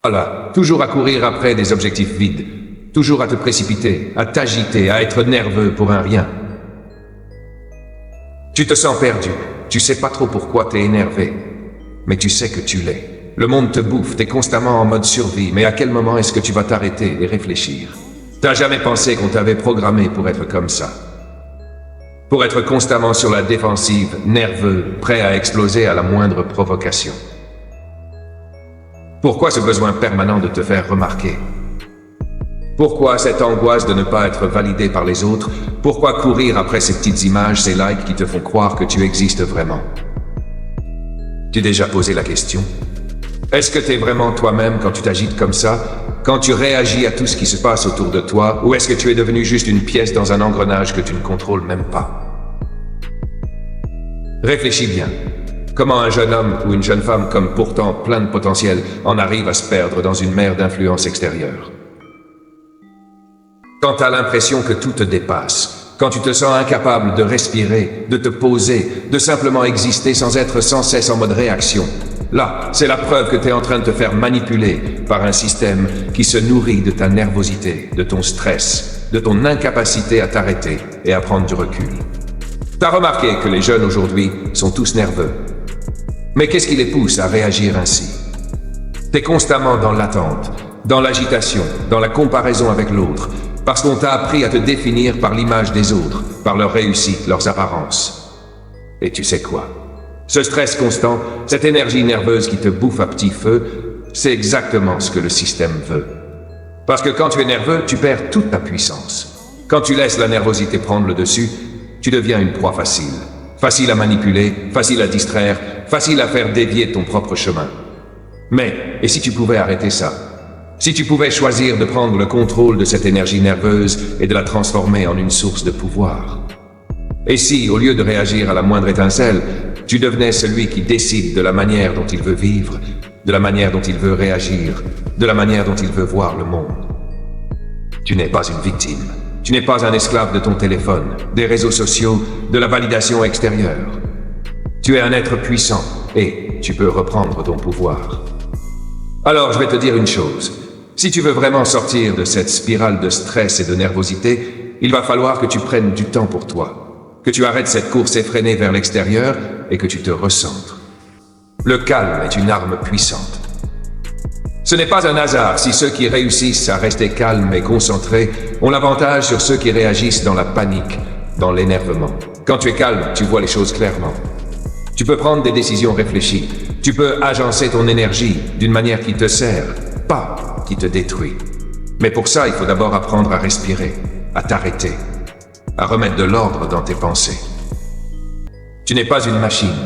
Voilà, toujours à courir après des objectifs vides, toujours à te précipiter, à t'agiter, à être nerveux pour un rien. Tu te sens perdu, tu sais pas trop pourquoi t'es énervé, mais tu sais que tu l'es. Le monde te bouffe, t'es constamment en mode survie, mais à quel moment est-ce que tu vas t'arrêter et réfléchir? T'as jamais pensé qu'on t'avait programmé pour être comme ça? Pour être constamment sur la défensive, nerveux, prêt à exploser à la moindre provocation. Pourquoi ce besoin permanent de te faire remarquer? Pourquoi cette angoisse de ne pas être validé par les autres? Pourquoi courir après ces petites images, ces likes qui te font croire que tu existes vraiment? Tu t'es déjà posé la question? Est-ce que t'es vraiment toi-même quand tu t'agites comme ça? Quand tu réagis à tout ce qui se passe autour de toi? Ou est-ce que tu es devenu juste une pièce dans un engrenage que tu ne contrôles même pas? Réfléchis bien. Comment un jeune homme ou une jeune femme comme pourtant plein de potentiel en arrive à se perdre dans une mer d'influence extérieure? Quand t'as l'impression que tout te dépasse, quand tu te sens incapable de respirer, de te poser, de simplement exister sans être sans cesse en mode réaction, là, c'est la preuve que t'es en train de te faire manipuler par un système qui se nourrit de ta nervosité, de ton stress, de ton incapacité à t'arrêter et à prendre du recul. T'as remarqué que les jeunes aujourd'hui sont tous nerveux. Mais qu'est-ce qui les pousse à réagir ainsi? T'es constamment dans l'attente, dans l'agitation, dans la comparaison avec l'autre, parce qu'on t'a appris à te définir par l'image des autres, par leur réussite, leurs apparences. Et tu sais quoi? Ce stress constant, cette énergie nerveuse qui te bouffe à petit feu, c'est exactement ce que le système veut. Parce que quand tu es nerveux, tu perds toute ta puissance. Quand tu laisses la nervosité prendre le dessus, tu deviens une proie facile. Facile à manipuler, facile à distraire, facile à faire dévier ton propre chemin. Mais, et si tu pouvais arrêter ça? Si tu pouvais choisir de prendre le contrôle de cette énergie nerveuse et de la transformer en une source de pouvoir? Et si, au lieu de réagir à la moindre étincelle, tu devenais celui qui décide de la manière dont il veut vivre, de la manière dont il veut réagir, de la manière dont il veut voir le monde? Tu n'es pas une victime. Tu n'es pas un esclave de ton téléphone, des réseaux sociaux, de la validation extérieure. Tu es un être puissant et tu peux reprendre ton pouvoir. Alors, je vais te dire une chose. Si tu veux vraiment sortir de cette spirale de stress et de nervosité, il va falloir que tu prennes du temps pour toi, que tu arrêtes cette course effrénée vers l'extérieur et que tu te recentres. Le calme est une arme puissante. Ce n'est pas un hasard si ceux qui réussissent à rester calmes et concentrés ont l'avantage sur ceux qui réagissent dans la panique, dans l'énervement. Quand tu es calme, tu vois les choses clairement. Tu peux prendre des décisions réfléchies. Tu peux agencer ton énergie d'une manière qui te sert, pas qui te détruit. Mais pour ça, il faut d'abord apprendre à respirer, à t'arrêter, à remettre de l'ordre dans tes pensées. Tu n'es pas une machine.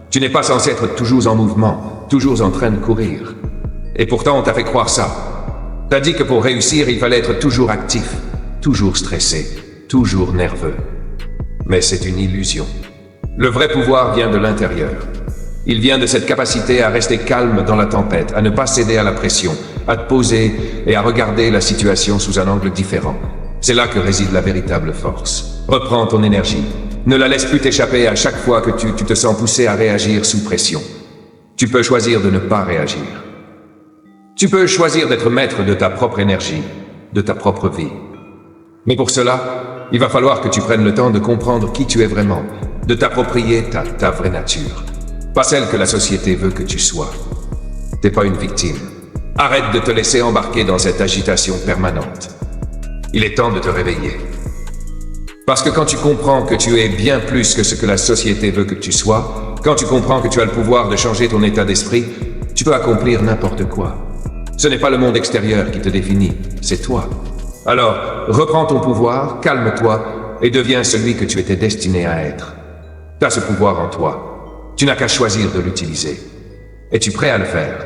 Tu n'es pas censé être toujours en mouvement, toujours en train de courir. Et pourtant, on t'a fait croire ça. T'as dit que pour réussir, il fallait être toujours actif, toujours stressé, toujours nerveux. Mais c'est une illusion. Le vrai pouvoir vient de l'intérieur. Il vient de cette capacité à rester calme dans la tempête, à ne pas céder à la pression, à te poser et à regarder la situation sous un angle différent. C'est là que réside la véritable force. Reprends ton énergie. Ne la laisse plus t'échapper à chaque fois que tu te sens poussé à réagir sous pression. Tu peux choisir de ne pas réagir. Tu peux choisir d'être maître de ta propre énergie, de ta propre vie. Mais pour cela, il va falloir que tu prennes le temps de comprendre qui tu es vraiment, de t'approprier ta vraie nature. Pas celle que la société veut que tu sois. T'es pas une victime. Arrête de te laisser embarquer dans cette agitation permanente. Il est temps de te réveiller. Parce que quand tu comprends que tu es bien plus que ce que la société veut que tu sois, quand tu comprends que tu as le pouvoir de changer ton état d'esprit, tu peux accomplir n'importe quoi. Ce n'est pas le monde extérieur qui te définit, c'est toi. Alors, reprends ton pouvoir, calme-toi et deviens celui que tu étais destiné à être. Tu as ce pouvoir en toi. Tu n'as qu'à choisir de l'utiliser. Es-tu prêt à le faire?